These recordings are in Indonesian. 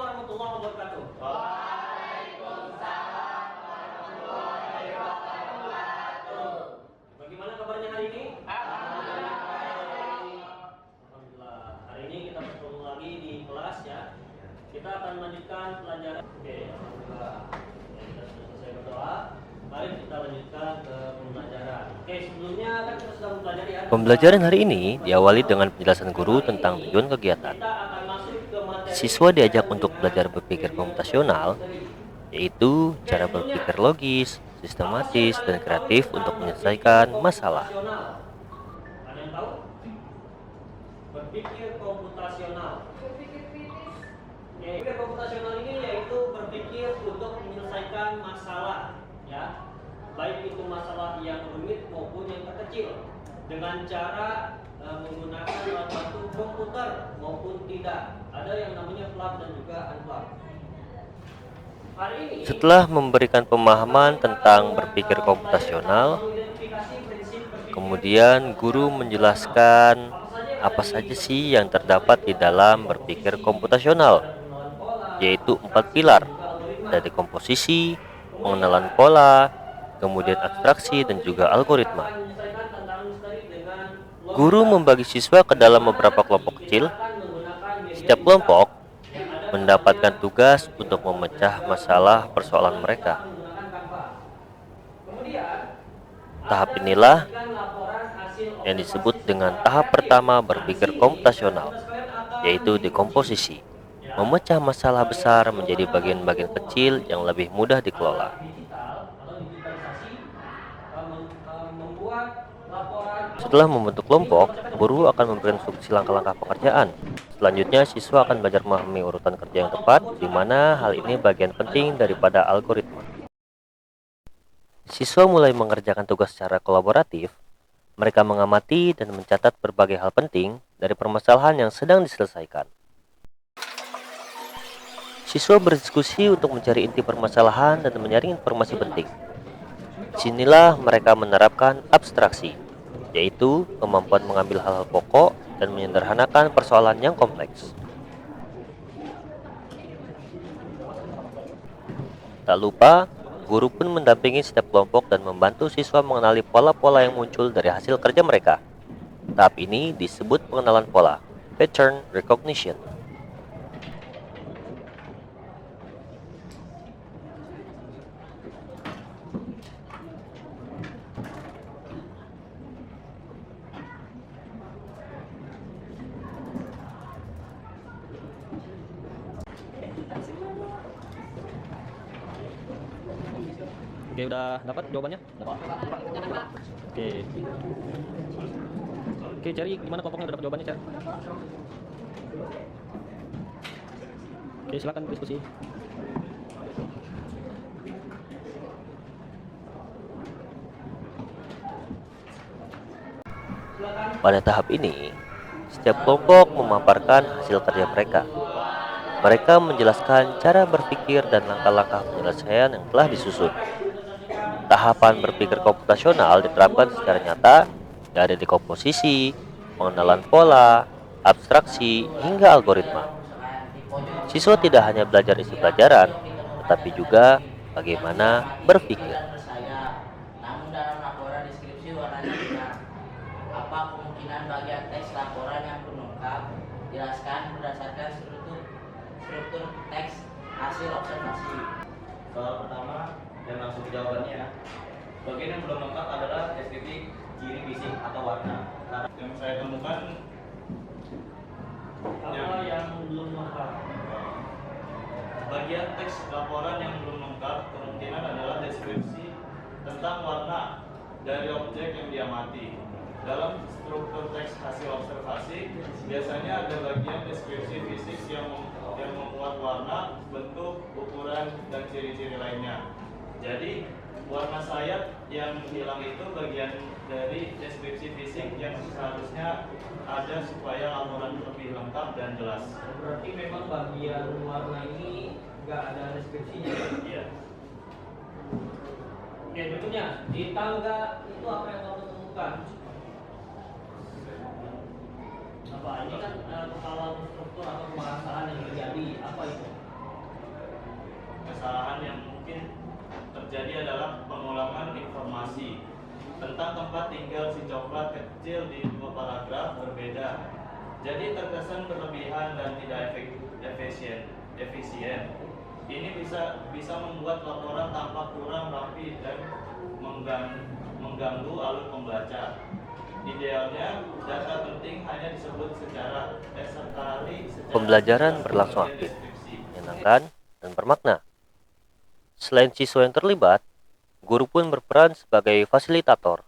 warahmatullahi wabarakatuh. Waalaikumsalam warahmatullahi wabarakatuh. Bagaimana kabarnya hari ini? Alhamdulillah baik. Alhamdulillah. Hari ini kita bertemu lagi di kelas ya. Kita akan melanjutkan pelajaran. Oke, alhamdulillah. Ya, kita sudah selesai berdoa. Mari kita lanjutkan ke pembelajaran. Oke, sebelumnya kan kita sudah mempelajari ya. Pembelajaran hari ini diawali dengan penjelasan guru tentang tujuan kegiatan. Kita akan masuk ke materi. Siswa diajak untuk belajar berpikir komputasional, yaitu cara berpikir logis, sistematis, dan kreatif untuk menyelesaikan masalah. Ada yang tahu? Berpikir komputasional. Berpikir komputasional ini yaitu berpikir untuk menyelesaikan masalah, ya, baik itu masalah yang rumit maupun yang terkecil, dengan cara menggunakan alat bantu komputer maupun tidak. Ada yang namanya plug dan juga unplug. Hari ini, Setelah memberikan pemahaman tentang berpikir komputasional, kemudian guru menjelaskan apa saja sih yang terdapat di dalam berpikir komputasional, yaitu 4 pilar, dari komposisi, pengenalan pola, kemudian abstraksi, dan juga algoritma. Guru membagi siswa ke dalam beberapa kelompok kecil. Setiap kelompok mendapatkan tugas untuk memecah masalah persoalan mereka. Tahap inilah yang disebut dengan tahap pertama berpikir komputasional, yaitu dekomposisi, memecah masalah besar menjadi bagian-bagian kecil yang lebih mudah dikelola. Setelah membentuk kelompok, guru akan memberi instruksi langkah-langkah pekerjaan. Selanjutnya, siswa akan belajar memahami urutan kerja yang tepat, di mana hal ini bagian penting daripada algoritma. Siswa mulai mengerjakan tugas secara kolaboratif. Mereka mengamati dan mencatat berbagai hal penting dari permasalahan yang sedang diselesaikan. Siswa berdiskusi untuk mencari inti permasalahan dan menyaring informasi penting. Disinilah mereka menerapkan abstraksi, yaitu kemampuan mengambil hal-hal pokok dan menyederhanakan persoalan yang kompleks. Tak lupa, guru pun mendampingi setiap kelompok dan membantu siswa mengenali pola-pola yang muncul dari hasil kerja mereka. Tahap ini disebut pengenalan pola, pattern recognition. Oke, udah dapat jawabannya? Dapat. Oke. Oke, cari gimana kelompoknya udah dapat jawabannya, cari. Oke, silakan diskusi. Pada tahap ini, setiap kelompok memaparkan hasil kerja mereka. Mereka menjelaskan cara berpikir dan langkah-langkah penyelesaian yang telah disusun. Tahapan berpikir komputasional diterapkan secara nyata dari dekomposisi, pengenalan pola, abstraksi, hingga algoritma. Siswa tidak hanya belajar isi pelajaran, tetapi juga bagaimana berpikir. Namun dalam laporan deskripsi warnanya benar. Apa kemungkinan bagian teks laporan yang belum lengkap? Jelaskan berdasarkan struktur teks hasil observasi. Soal pertama dan langsung ke jawabannya. Bagian yang belum lengkap adalah deskripsi ciri fisik atau warna. Karena yang saya temukan Apa yang belum lengkap? bagian teks laporan yang belum lengkap kemungkinan adalah deskripsi tentang warna dari objek yang diamati. Dalam struktur teks hasil observasi biasanya ada bagian deskripsi fisik yang memuat warna, bentuk, ukuran, dan ciri-ciri lainnya. Jadi warna sayap yang hilang itu bagian dari deskripsi fisik yang seharusnya ada supaya laporan lebih lengkap dan jelas. Berarti memang bagian warna ini nggak ada deskripsinya. Iya. Oke, berikutnya di tangga itu apa yang kamu temukan? Apa ini kan kepala struktur atau pembahasan yang terjadi? Apa itu? kesalahan yang mungkin terjadi adalah pengulangan informasi tentang tempat tinggal si coklat kecil di 2 paragraf berbeda. Jadi terkesan berlebihan dan tidak efisien. Ini bisa membuat laporan tampak kurang rapi dan mengganggu alur pembaca. Idealnya data penting hanya disebut secara Pembelajaran berlangsung aktif, menyenangkan, dan bermakna. Selain siswa yang terlibat, guru pun berperan sebagai fasilitator.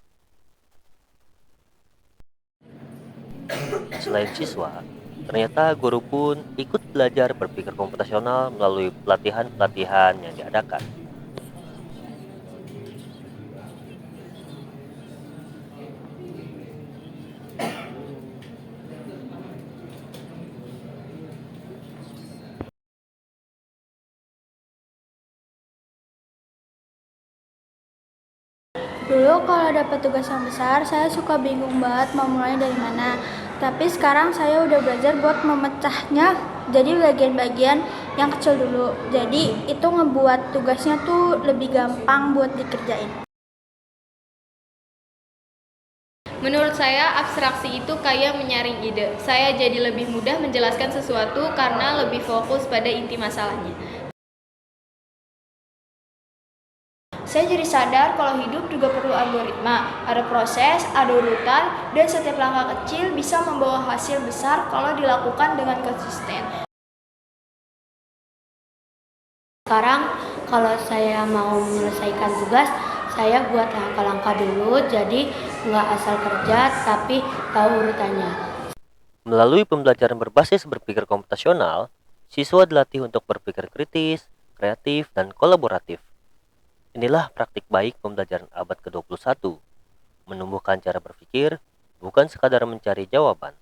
Selain siswa, ternyata guru pun ikut belajar berpikir komputasional melalui pelatihan-pelatihan yang diadakan. Dulu kalau dapat tugas yang besar, saya suka bingung banget mau mulai dari mana. Tapi sekarang saya udah belajar buat memecahnya jadi bagian-bagian yang kecil dulu. Jadi itu ngebuat tugasnya tuh lebih gampang buat dikerjain. Menurut saya, abstraksi itu kayak menyaring ide. Saya jadi lebih mudah menjelaskan sesuatu karena lebih fokus pada inti masalahnya. Saya jadi sadar kalau hidup juga perlu algoritma, ada proses, ada urutan, dan setiap langkah kecil bisa membawa hasil besar kalau dilakukan dengan konsisten. Sekarang kalau saya mau menyelesaikan tugas, saya buat langkah-langkah dulu, jadi nggak asal kerja tapi tahu urutannya. Melalui pembelajaran berbasis berpikir komputasional, siswa dilatih untuk berpikir kritis, kreatif, dan kolaboratif. Inilah praktik baik pembelajaran abad ke-21, menumbuhkan cara berpikir, bukan sekadar mencari jawaban.